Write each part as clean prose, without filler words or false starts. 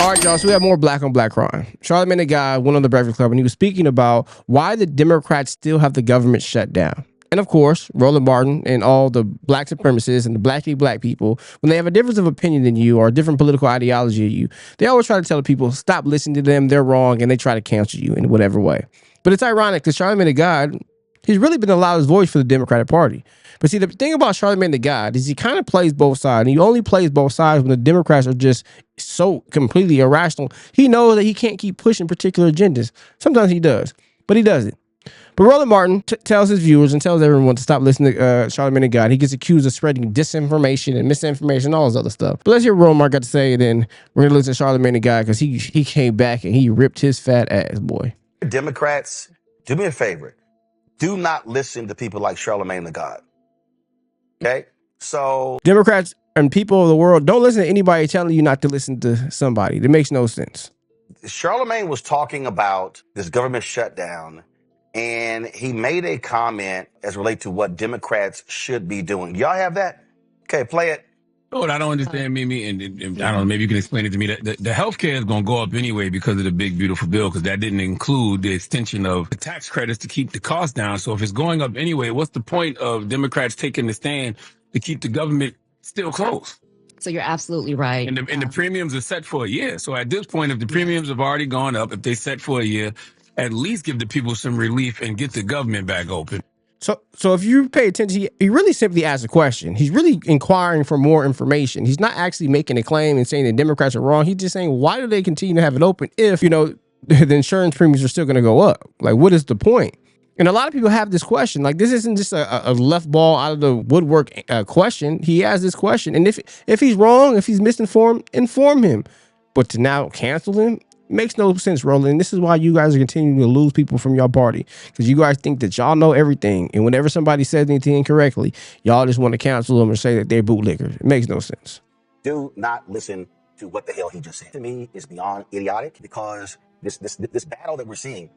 All right, y'all. So we have more black on black crime. Charlamagne the guy went on the Breakfast Club and he was speaking about why the Democrats still have the government shut down. And of course, Roland Martin and all the black supremacists and the black people, when they have a difference of opinion than you or a different political ideology than you, they always try to tell the people, stop listening to them, they're wrong, and they try to cancel you in whatever way. But it's ironic because Charlamagne the God, he's really been the loudest voice for the Democratic Party. But see, the thing about Charlamagne the God is he kind of plays both sides. And he only plays both sides when the Democrats are just so completely irrational. He knows that he can't keep pushing particular agendas. Sometimes he does, but he doesn't. But Roland Martin tells his viewers and tells everyone to stop listening to Charlamagne the God. He gets accused of spreading disinformation and misinformation and all this other stuff. But let's hear what Roland Martin got to say, and then we're going to listen to Charlamagne the God because he came back and he ripped his fat ass, boy. Democrats, do me a favor. Do not listen to people like Charlamagne the God. Okay? So Democrats and people of the world, don't listen to anybody telling you not to listen to somebody. That makes no sense. Charlamagne was talking about this government shutdown, and he made a comment as relate to what Democrats should be doing. Y'all have that? Okay, play it. What I don't understand, Mimi, and I don't know, maybe you can explain it to me. The healthcare is going to go up anyway because of the big, beautiful bill, because that didn't include the extension of the tax credits to keep the cost down. So if it's going up anyway, what's the point of Democrats taking the stand to keep the government still closed? So you're absolutely right. And the premiums are set for a year. So at this point, if the premiums have already gone up, if they set for a year, at least give the people some relief and get the government back open. So if you pay attention, he really simply asked a question. He's really inquiring for more information. He's not actually making a claim and saying the Democrats are wrong. He's just saying, why do they continue to have it open if, the insurance premiums are still going to go up? Like, what is the point? And a lot of people have this question. Like, this isn't just a left ball out of the woodwork question. He has this question. And if he's wrong, if he's misinformed, inform him. But to now cancel him, makes no sense, Roland. This is why you guys are continuing to lose people from your party, because you guys think that y'all know everything, and whenever somebody says anything incorrectly, y'all just want to cancel them or say that they're bootlickers. It makes no sense. Do not listen to what the hell he just said. To me, is beyond idiotic, because this battle that we're seeing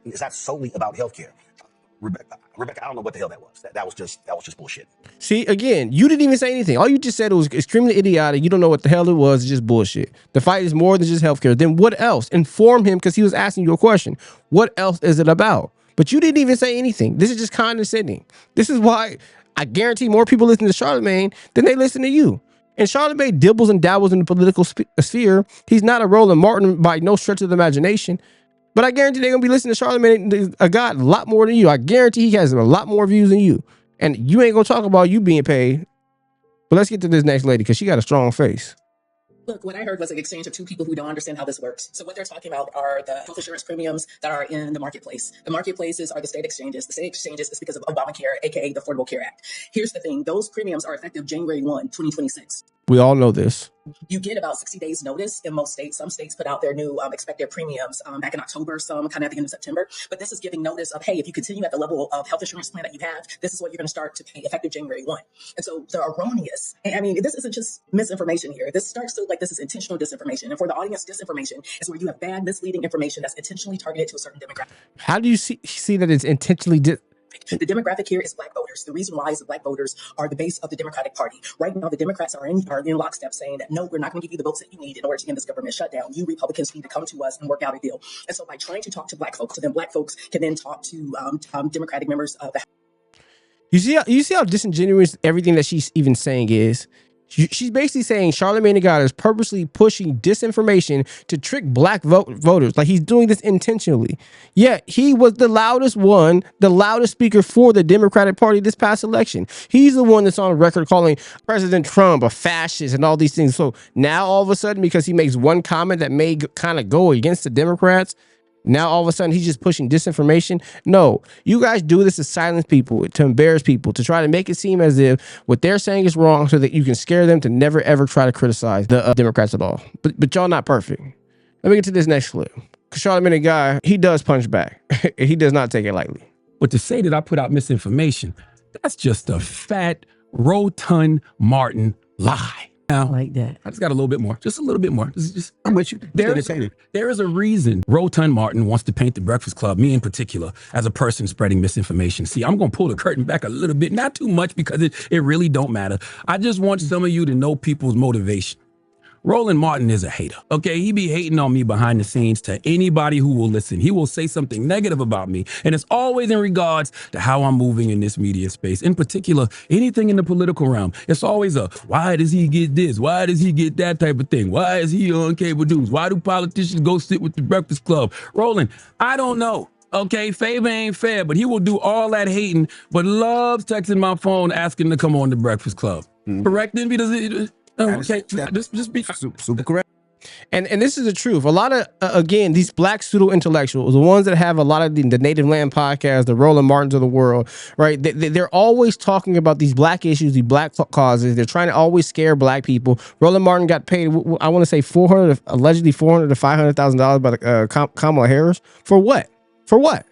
is not solely about healthcare. Rebecca, I don't know what the hell that was. That was just bullshit. See, again, you didn't even say anything. All you just said was extremely idiotic. You don't know what the hell it was. It's just bullshit. The fight is more than just healthcare. Then what else? Inform him, because he was asking you a question. What else is it about? But you didn't even say anything. This is just condescending. This is why I guarantee more people listen to Charlamagne than they listen to you. And Charlamagne dibbles and dabbles in the political sphere. He's not a Roland Martin by no stretch of the imagination. But I guarantee they're going to be listening to Charlamagne a God a lot more than you. I guarantee he has a lot more views than you. And you ain't going to talk about you being paid. But let's get to this next lady, because she got a strong face. Look, what I heard was an exchange of two people who don't understand how this works. So what they're talking about are the health insurance premiums that are in the marketplace. The marketplaces are the state exchanges. The state exchanges is because of Obamacare, aka the Affordable Care Act. Here's the thing. Those premiums are effective January 1, 2026. We all know this. You get about 60 days notice in most states. Some states put out their new expected premiums back in October, some kind of at the end of September. But this is giving notice of, hey, if you continue at the level of health insurance plan that you have, this is what you're going to start to pay effective January 1. And so the erroneous, and I mean, this isn't just misinformation here. This starts to like, this is intentional disinformation. And for the audience, disinformation is where you have bad, misleading information that's intentionally targeted to a certain demographic. How do you see that it's intentionally The demographic here is black voters. The reason why is the black voters are the base of the Democratic Party. Right now, the Democrats are in lockstep saying that, no, we're not going to give you the votes that you need in order to end this government shutdown. You Republicans need to come to us and work out a deal. And so by trying to talk to black folks, then black folks can then talk to Democratic members of the House. You see how disingenuous everything that she's even saying is? She's basically saying Charlamagne the God is purposely pushing disinformation to trick black voters. Like, he's doing this intentionally. Yeah, he was the loudest speaker for the Democratic Party this past election. He's the one that's on record calling President Trump a fascist and all these things. So now all of a sudden, because he makes one comment that may kind of go against the Democrats, now all of a sudden he's just pushing disinformation. No, you guys do this to silence people, to embarrass people, to try to make it seem as if what they're saying is wrong so that you can scare them to never ever try to criticize the Democrats at all. But y'all not perfect. Let me get to this next clip. Because Charlamagne the guy, he does punch back. He does not take it lightly. But to say that I put out misinformation, that's just a fat, rotund Martin lie. Now, I like that. I just got a little bit more, just a little bit more. Just I'm with you. There is a reason Rotund Martin wants to paint the Breakfast Club, me in particular, as a person spreading misinformation. See, I'm going to pull the curtain back a little bit, not too much, because it really don't matter. I just want some of you to know people's motivation. Roland Martin is a hater. Okay, he be hating on me behind the scenes to anybody who will listen. He will say something negative about me, and it's always in regards to how I'm moving in this media space. In particular, anything in the political realm. It's always a, why does he get this? Why does he get that type of thing? Why is he on cable news? Why do politicians go sit with the Breakfast Club? Roland, I don't know. Okay, favor ain't fair, but he will do all that hating, but loves texting my phone asking to come on the Breakfast Club. Correct, Envy? Does it? Okay, just be super correct. And this is the truth. A lot of again, these black pseudo intellectuals, the ones that have a lot of the Native Land podcasts, the Roland Martins of the world, right? They're always talking about these black issues, these black causes. They're trying to always scare black people. Roland Martin got paid, I want to say allegedly $400,000 to $500,000 by Kamala Harris for what? For what?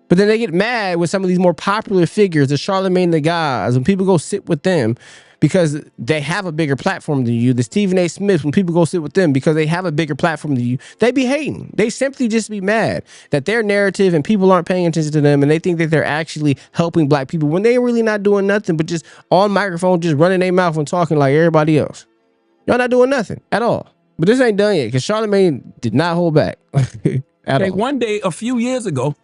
But then they get mad with some of these more popular figures, the Charlamagne the guys, when people go sit with them because they have a bigger platform than you. The Stephen A. Smith, when people go sit with them because they have a bigger platform than you, they be hating. They simply just be mad that their narrative and people aren't paying attention to them, and they think that they're actually helping black people when they're really not doing nothing but just on microphone, just running their mouth and talking like everybody else. Y'all not doing nothing at all. But this ain't done yet because Charlamagne did not hold back at all. One day, a few years ago,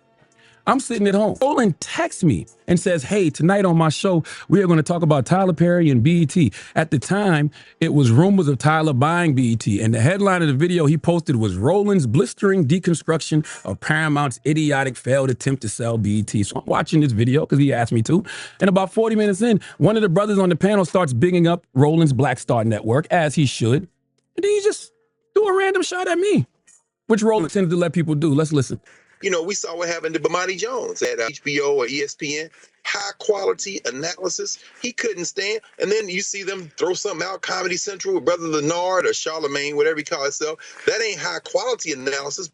I'm sitting at home. Roland texts me and says, hey, tonight on my show, we are going to talk about Tyler Perry and BET. At the time, it was rumors of Tyler buying BET. And the headline of the video he posted was Roland's blistering deconstruction of Paramount's idiotic failed attempt to sell BET. So I'm watching this video because he asked me to. And about 40 minutes in, one of the brothers on the panel starts bigging up Roland's Black Star Network, as he should. And then he just threw a random shot at me, which Roland tended to let people do. Let's listen. You know, we saw what happened to Bomani Jones at HBO or ESPN. High quality analysis. He couldn't stand. And then you see them throw something out, Comedy Central with Brother Leonard or Charlamagne, whatever he calls himself. That ain't high quality analysis.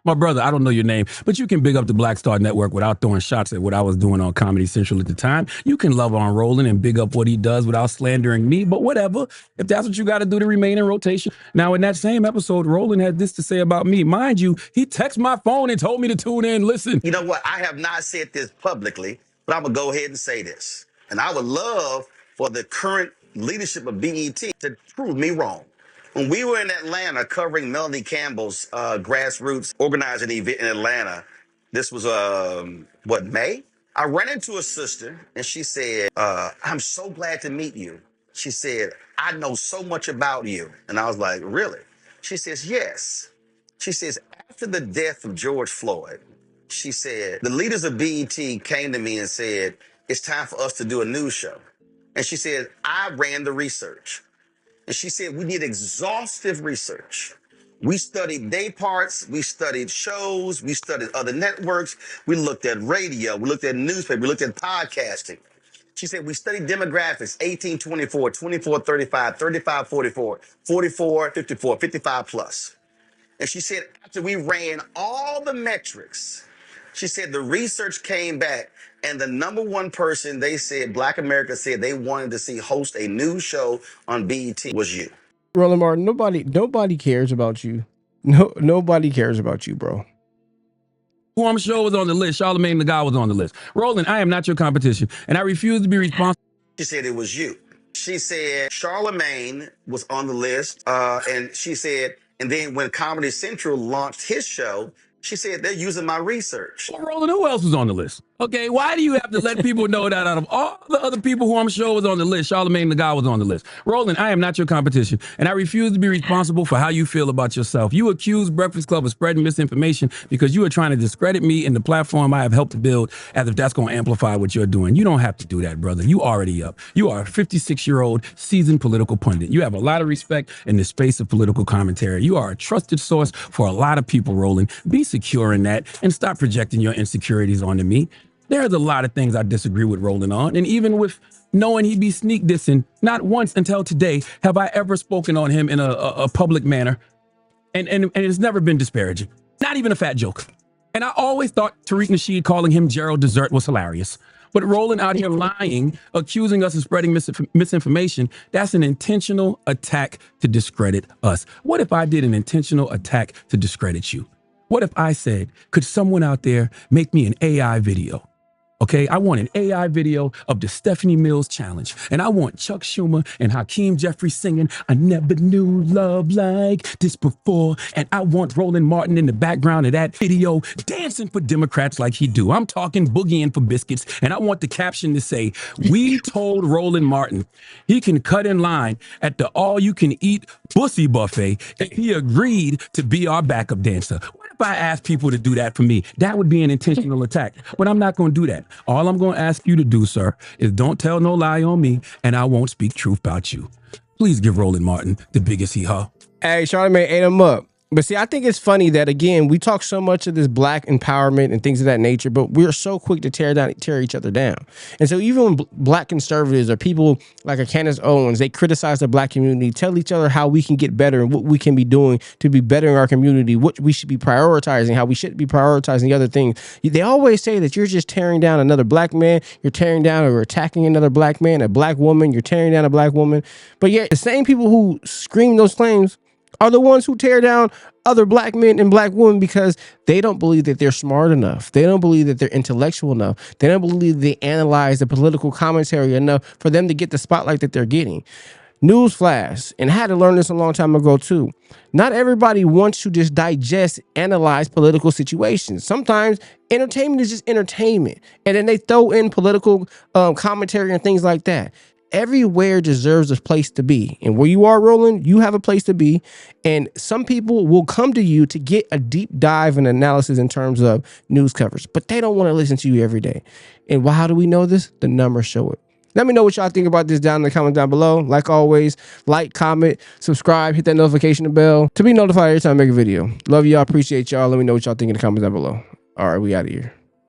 My brother, I don't know your name, but you can big up the Black Star Network without throwing shots at what I was doing on Comedy Central at the time. You can love on Roland and big up what he does without slandering me, but whatever. If that's what you got to do to remain in rotation. Now, in that same episode, Roland had this to say about me. Mind you, he texted my phone and told me to tune in and listen. You know what? I have not said this publicly, but I'm going to go ahead and say this. And I would love for the current leadership of BET to prove me wrong. When we were in Atlanta covering Melanie Campbell's grassroots organizing event in Atlanta, this was, May? I ran into a sister and she said, I'm so glad to meet you. She said, I know so much about you. And I was like, really? She says, yes. She says, after the death of George Floyd, she said, the leaders of BET came to me and said, it's time for us to do a news show. And she said, I ran the research. And she said, we did exhaustive research. We studied day parts, we studied shows, we studied other networks, we looked at radio, we looked at newspaper, we looked at podcasting. She said, we studied demographics, 18, 24, 24, 35, 35, 44, 44, 54, 55 plus. And she said, after we ran all the metrics, she said the research came back and the number one person they said, Black America said they wanted to see host a news show on BET was you. Roland Martin, nobody cares about you. Nobody cares about you, bro. Who I'm sure was on the list. Charlamagne the guy was on the list. Roland, I am not your competition, and I refuse to be responsible. She said it was you. She said Charlamagne was on the list, and she said, and then when Comedy Central launched his show, she said they're using my research. Well, Roland, who else was on the list? Okay, why do you have to let people know that out of all the other people who I'm sure was on the list, Charlamagne the guy was on the list? Roland, I am not your competition, and I refuse to be responsible for how you feel about yourself. You accuse Breakfast Club of spreading misinformation because you are trying to discredit me and the platform I have helped to build as if that's going to amplify what you're doing. You don't have to do that, brother. You already up. You are a 56-year-old seasoned political pundit. You have a lot of respect in the space of political commentary. You are a trusted source for a lot of people, Roland. Be secure in that and stop projecting your insecurities onto me. There's a lot of things I disagree with Roland on, and even with knowing he be sneak dissing, not once until today have I ever spoken on him in a public manner, and it's never been disparaging, not even a fat joke. And I always thought Tariq Nasheed calling him Gerald Dessert was hilarious. But Roland out here lying, accusing us of spreading misinformation, that's an intentional attack to discredit us. What if I did an intentional attack to discredit you? What if I said, could someone out there make me an AI video? Okay, I want an AI video of the Stephanie Mills challenge. And I want Chuck Schumer and Hakeem Jeffrey singing, I never knew love like this before. And I want Roland Martin in the background of that video dancing for Democrats like he do. I'm talking boogieing for biscuits. And I want the caption to say, we told Roland Martin he can cut in line at the all-you-can-eat bussy buffet if he agreed to be our backup dancer. What if I asked people to do that for me? That would be an intentional attack. But I'm not going to do that. All I'm going to ask you to do, sir, is don't tell no lie on me, and I won't speak truth about you. Please give Roland Martin the biggest hee-haw. Hey, Charlamagne ate him up. But see, I think it's funny that, again, we talk so much of this black empowerment and things of that nature, but we're so quick to tear each other down. And so even when black conservatives or people like a Candace Owens, they criticize the black community, tell each other how we can get better and what we can be doing to be better in our community, what we should be prioritizing, how we shouldn't be prioritizing the other things. They always say that you're just tearing down another black man, you're tearing down or attacking another black man, a black woman, you're tearing down a black woman. But yet the same people who scream those claims are the ones who tear down other black men and black women because they don't believe that they're smart enough. They don't believe that they're intellectual enough. They don't believe they analyze the political commentary enough for them to get the spotlight that they're getting. Newsflash, and I had to learn this a long time ago too. Not everybody wants to just digest, analyze political situations. Sometimes entertainment is just entertainment, and then they throw in political commentary and things like that. Everywhere deserves a place to be. And where you are, Roland, you have a place to be. And some people will come to you to get a deep dive and analysis in terms of news coverage, but they don't want to listen to you every day. And how do we know this? The numbers show it. Let me know what y'all think about this down in the comments down below. Like always, like, comment, subscribe, hit that notification bell to be notified every time I make a video. Love y'all. Appreciate y'all. Let me know what y'all think in the comments down below. All right, we out of here.